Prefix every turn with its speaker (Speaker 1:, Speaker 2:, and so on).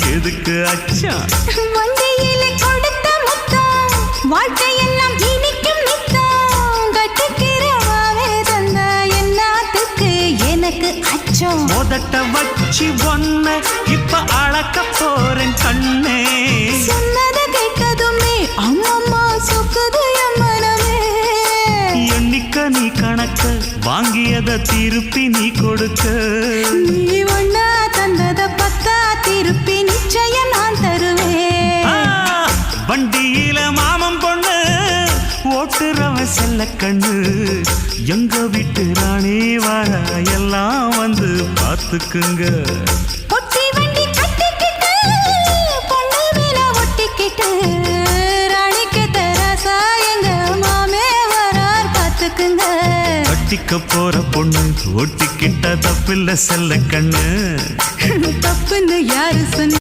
Speaker 1: எதுக்கு அச்சம்
Speaker 2: வண்டியில கொடுத்த முத்தம் வாழ்க்கையெல்லாம் இனிக்கும் நித்தம் கட்டுக்கிறவாவே தந்த எல்லாத்துக்கு எனக்கு அச்சம்
Speaker 1: மோதட்ட வச்சு ஒன்ன இப்ப அளக்க போறேன் கண்ணே
Speaker 2: சொன்னதை கேட்டதுமே அம்மம்மா சொக்குது என் மனமே
Speaker 1: எண்ணிக்க நீ கணக்க வாங்கியத திருப்பி நீ கொடுக்க
Speaker 2: நீ ஒண்ணா தந்தத பத்தா திருப்பி நிச்சயம் நான் தருவேன்
Speaker 1: வண்டியில மாமன் பொண்ணு ஓட்டுறவன் செல்ல கண்ணு எங்க வீட்டு ராணி வர எல்லாம் வந்து பார்த்துக்குங்க
Speaker 2: ஒட்டி வண்டி கட்டிக்கிட்டு பொண்ணு மேல ஒட்டிக்கிட்டு ராணிக்கு தராசா எங்க மாமே வரார் பார்த்துக்குங்க
Speaker 1: கட்டிக்க போற பொண்ணு ஒட்டிக்கிட்ட தப்பில்ல செல்ல கண்ணு
Speaker 2: தப்புன்னு யாரு சொன்ன